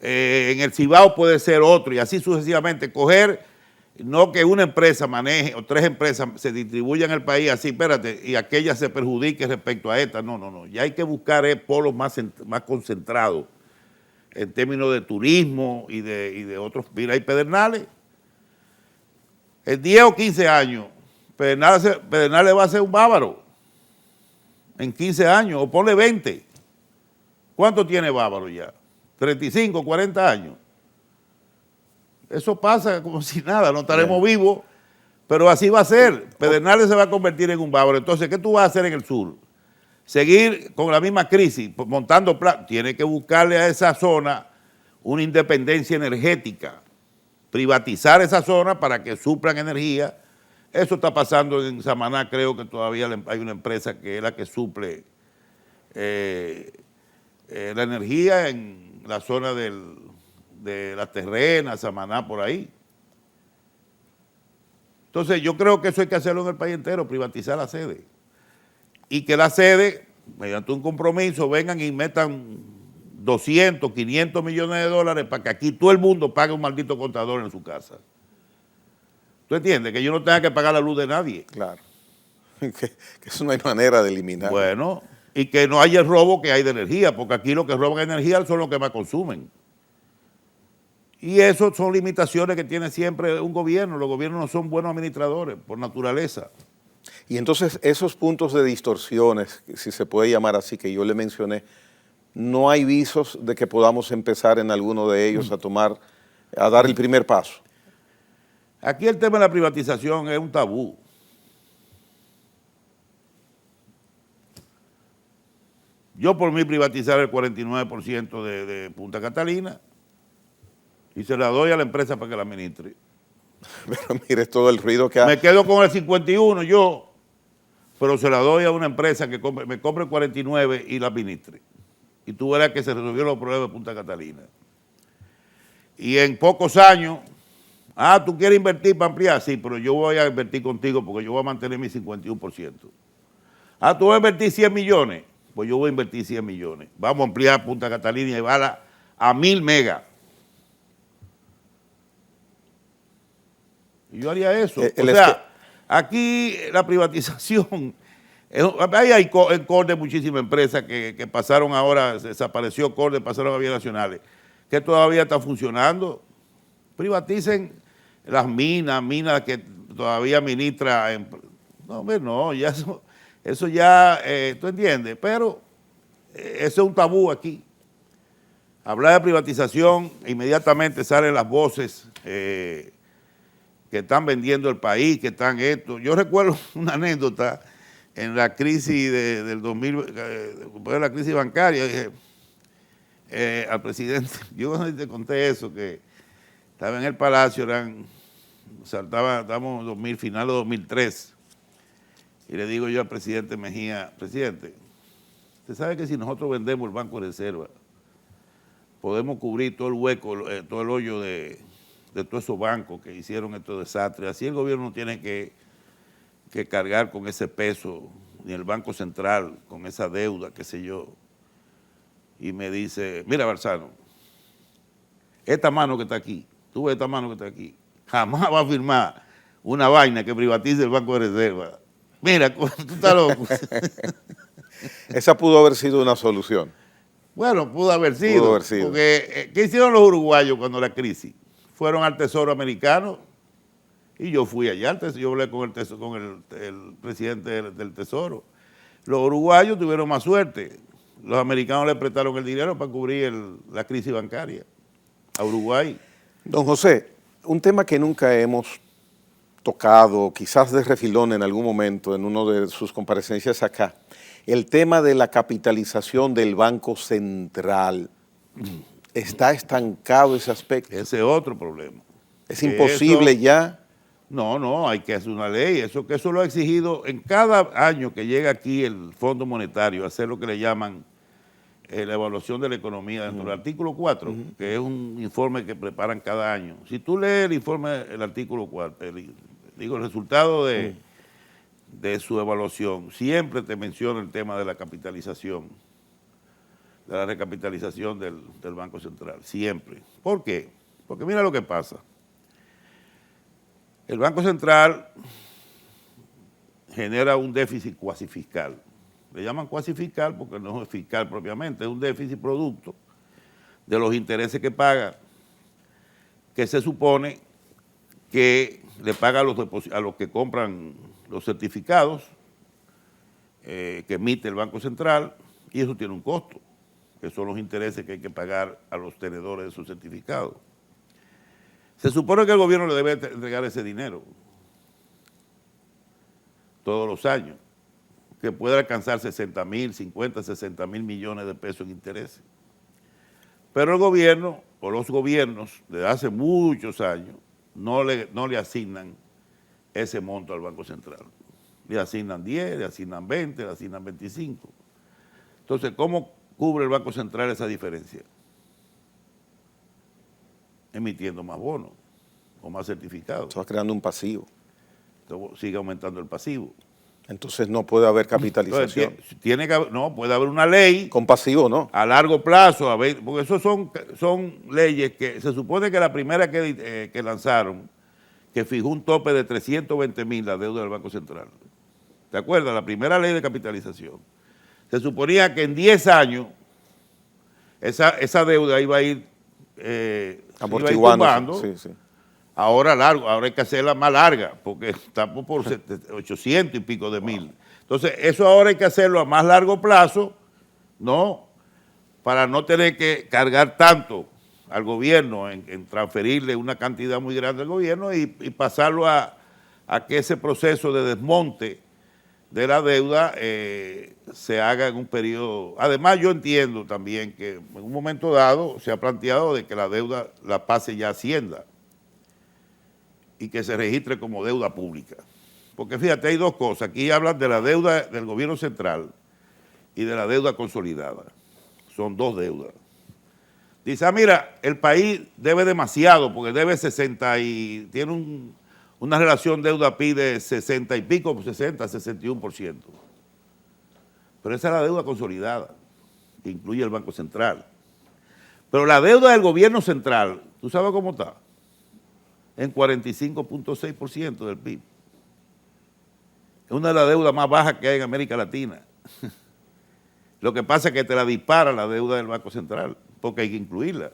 En el Cibao puede ser otro y así sucesivamente, coger, no que una empresa maneje o tres empresas se distribuyan en el país así, espérate, y aquella se perjudique respecto a esta, no, ya hay que buscar polos más concentrados en términos de turismo y de otros. Mira, hay Pedernales. En 10 o 15 años, Pedernales va a ser un Bávaro. En 15 años, o ponle 20. ¿Cuánto tiene Bávaro ya? 35, 40 años. Eso pasa como si nada, no estaremos vivos, pero así va a ser. Pedernales se va a convertir en un Bávaro. Entonces, ¿qué tú vas a hacer en el sur? Seguir con la misma crisis, montando planes. Tiene que buscarle a esa zona una independencia energética, privatizar esa zona para que suplan energía. Eso está pasando en Samaná, creo que todavía hay una empresa que es la que suple la energía en la zona de La Terrena, Samaná, por ahí. Entonces yo creo que eso hay que hacerlo en el país entero, privatizar la sede. Y que la sede, mediante un compromiso, vengan y metan 200, 500 millones de dólares para que aquí todo el mundo pague un maldito contador en su casa. ¿Tú entiendes? Que yo no tenga que pagar la luz de nadie. Claro. Que eso no hay manera de eliminar. Bueno, y que no haya el robo que hay de energía, porque aquí los que roban energía son los que más consumen. Y eso son limitaciones que tiene siempre un gobierno. Los gobiernos no son buenos administradores, por naturaleza. Y entonces esos puntos de distorsiones, si se puede llamar así, que yo le mencioné, no hay visos de que podamos empezar en alguno de ellos a dar el primer paso. Aquí el tema de la privatización es un tabú. Yo por mí privatizar el 49% de Punta Catalina y se la doy a la empresa para que la administre. Pero mire todo el ruido que hay. Me quedo con el 51 yo, pero se la doy a una empresa que me compre el 49 y la administre. Y tú verás que se resolvieron los problemas de Punta Catalina. Y en pocos años, ¿tú quieres invertir para ampliar? Sí, pero yo voy a invertir contigo porque yo voy a mantener mi 51%. ¿Tú vas a invertir 100 millones? Pues yo voy a invertir 100 millones. Vamos a ampliar Punta Catalina y llevarla a 1000 megas. Y yo haría eso. Aquí la privatización, hay en Corde muchísimas empresas que pasaron ahora, se desapareció Corde, pasaron a vías nacionales, que todavía están funcionando. Privaticen las minas que todavía administra. No, hombre, no, ya eso ya, tú entiendes, pero eso es un tabú aquí. Hablar de privatización, inmediatamente salen las voces que están vendiendo el país, que están esto. Yo recuerdo una anécdota en la crisis del 2000, después de la crisis bancaria, dije al presidente, yo te conté eso, que estaba en el Palacio, estábamos en finales de 2003, Y le digo yo al presidente Mejía, presidente, usted sabe que si nosotros vendemos el Banco de Reserva, podemos cubrir todo el hueco, todo el hoyo de todos esos bancos que hicieron estos desastres. Así el gobierno no tiene que cargar con ese peso, ni el Banco Central con esa deuda, qué sé yo. Y me dice, mira Barzano, esta mano que está aquí, tú ves esta mano que está aquí, jamás va a firmar una vaina que privatice el Banco de Reserva. Mira, tú estás loco. Esa pudo haber sido una solución. Bueno, pudo haber sido. Porque, ¿qué hicieron los uruguayos cuando la crisis? Fueron al Tesoro americano y yo fui allá al Tesoro, yo hablé con el presidente del Tesoro. Los uruguayos tuvieron más suerte. Los americanos le prestaron el dinero para cubrir la crisis bancaria a Uruguay. Don José, un tema que nunca hemos tocado, quizás de refilón en algún momento en una de sus comparecencias acá, el tema de la capitalización del Banco Central. ¿Está estancado ese aspecto? Ese es otro problema. ¿Es imposible ya? No, hay que hacer una ley. Eso lo ha exigido en cada año que llega aquí el Fondo Monetario a hacer lo que le llaman la evaluación de la economía dentro del artículo 4, que es un informe que preparan cada año. Si tú lees el informe, el artículo 4, el resultado de su evaluación, siempre te menciona el tema de la capitalización, de la recapitalización del Banco Central, siempre. ¿Por qué? Porque mira lo que pasa. El Banco Central genera un déficit cuasi fiscal. Le llaman cuasi fiscal porque no es fiscal propiamente, es un déficit producto de los intereses que paga, que se supone que le paga a los que compran los certificados que emite el Banco Central, y eso tiene un costo, que son los intereses que hay que pagar a los tenedores de esos certificados. Se supone que el gobierno le debe entregar ese dinero todos los años, que puede alcanzar 50, 60 mil millones de pesos en intereses. Pero el gobierno, o los gobiernos, desde hace muchos años, no le asignan ese monto al Banco Central. Le asignan 10, le asignan 20, le asignan 25. Entonces, ¿cómo cubre el Banco Central esa diferencia? Emitiendo más bonos o más certificados. Se va creando un pasivo. Entonces, sigue aumentando el pasivo. Entonces no puede haber capitalización. Entonces, puede haber una ley. Con pasivo, ¿no? A largo plazo, porque esos son leyes que se supone que la primera que lanzaron, que fijó un tope de 320.000 la deuda del Banco Central. ¿Te acuerdas? La primera ley de capitalización. Se suponía que en 10 años esa deuda iba a ir amortiguando. Sí. Ahora hay que hacerla más larga, porque estamos por 800 y pico de mil. Entonces, eso ahora hay que hacerlo a más largo plazo, ¿no? Para no tener que cargar tanto al gobierno en transferirle una cantidad muy grande al gobierno y pasarlo a que ese proceso de desmonte de la deuda se haga en un periodo. Además, yo entiendo también que en un momento dado se ha planteado de que la deuda la pase ya a Hacienda y que se registre como deuda pública. Porque fíjate, hay dos cosas. Aquí hablan de la deuda del gobierno central y de la deuda consolidada. Son dos deudas. Dice, mira, el país debe demasiado porque debe 60 y tiene una relación deuda-PIB de 60 y pico, 60, 61%. Pero esa es la deuda consolidada, que incluye el Banco Central. Pero la deuda del gobierno central, ¿tú sabes cómo está? En 45.6% del PIB. Es una de las deudas más bajas que hay en América Latina. Lo que pasa es que te la dispara la deuda del Banco Central, porque hay que incluirla.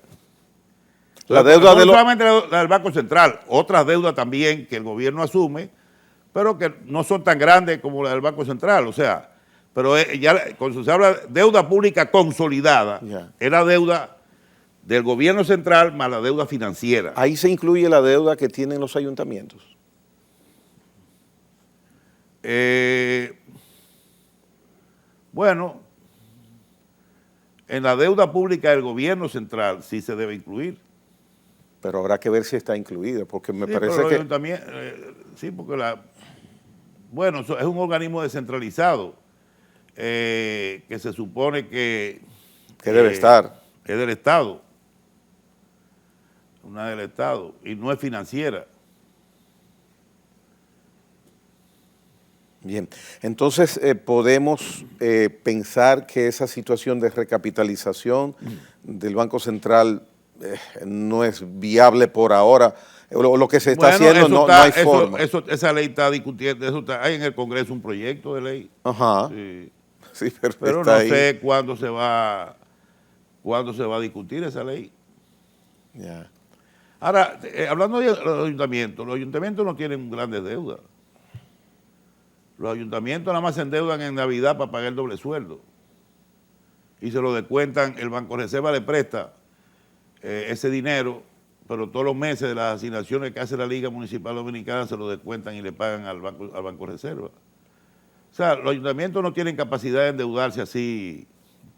La deuda no solamente la del Banco Central, otras deudas también que el gobierno asume, pero que no son tan grandes como la del Banco Central. O sea, pero ya cuando se habla de deuda pública consolidada, es la deuda del gobierno central más la deuda financiera. Ahí se incluye la deuda que tienen los ayuntamientos. Bueno, en la deuda pública del gobierno central sí se debe incluir. Pero habrá que ver si está incluida, porque me parece que... También, sí, porque Bueno, eso es un organismo descentralizado que se supone que debe estar. Es del Estado, una del Estado, y no es financiera. Bien, entonces podemos pensar que esa situación de recapitalización del Banco Central no es viable por ahora. Lo que se está haciendo no hay forma. Esa ley está discutiendo, hay en el Congreso un proyecto de ley. Ajá. Sí, sí, pero no sé cuándo se va a discutir esa ley. Ya. Ahora, hablando de los ayuntamientos no tienen grandes deudas. Los ayuntamientos nada más se endeudan en Navidad para pagar el doble sueldo. Y se lo descuentan, el Banco Reserva le presta ese dinero, pero todos los meses de las asignaciones que hace la Liga Municipal Dominicana se lo descuentan y le pagan al Banco Reserva. O sea, los ayuntamientos no tienen capacidad de endeudarse así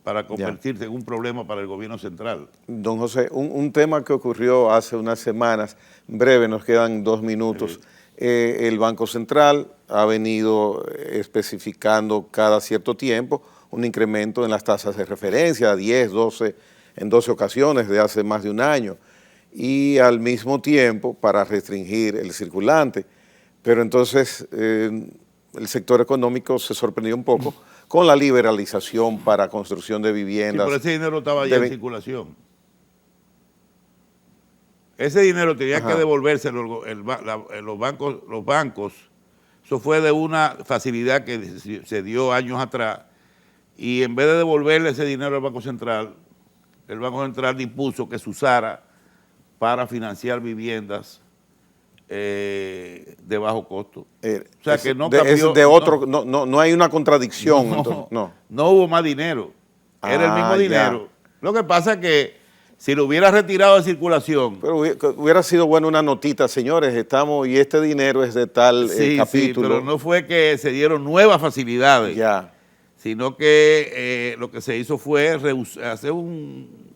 para convertirse en un problema para el gobierno central. Don José, un tema que ocurrió hace unas semanas, breve, nos quedan 2 minutos. Sí. El Banco Central ha venido especificando cada cierto tiempo un incremento en las tasas de referencia, 10, 12, en 12 ocasiones de hace más de un año, y al mismo tiempo para restringir el circulante. Pero entonces el sector económico se sorprendió un poco con la liberalización para construcción de viviendas. Sí, pero ese dinero estaba ya en circulación. Ese dinero tenía que devolverse los bancos. Eso fue de una facilidad que se dio años atrás, y en vez de devolverle ese dinero al Banco Central, el Banco Central dispuso que se usara para financiar viviendas de bajo costo. O sea que no cambió. No hay una contradicción. No hubo más dinero. Era el mismo dinero. Lo que pasa es que si lo hubiera retirado de circulación. Pero hubiera sido bueno una notita, señores, y este dinero es de tal capítulo. Sí, pero no fue que se dieron nuevas facilidades, sino que lo que se hizo fue hacer un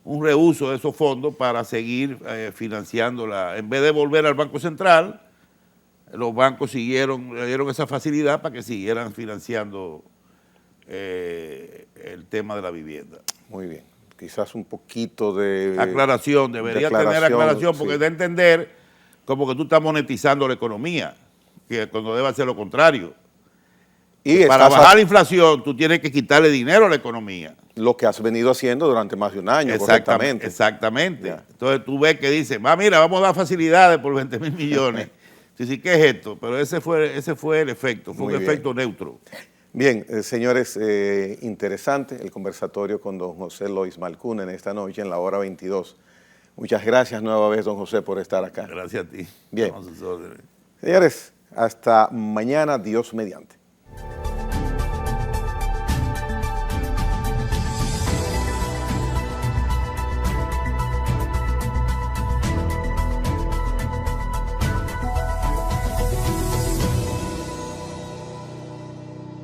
reuso de esos fondos para seguir financiándola. En vez de volver al Banco Central, los bancos le dieron esa facilidad para que siguieran financiando el tema de la vivienda. Muy bien. Quizás un poquito de aclaración, debería tener aclaración, porque de entender como que tú estás monetizando la economía, que cuando debe ser lo contrario. Y para bajar la inflación, tú tienes que quitarle dinero a la economía. Lo que has venido haciendo durante más de un año, correctamente. Exactamente. Entonces tú ves que dice, mira, vamos a dar facilidades por 20.000 millones. Sí, ¿qué es esto? Pero ese fue el efecto, fue un efecto neutro. Bien, señores, interesante el conversatorio con don José Lois Malcún en esta noche, en la hora 22. Muchas gracias nueva vez, don José, por estar acá. Gracias a ti. Bien. Señores, hasta mañana, Dios mediante.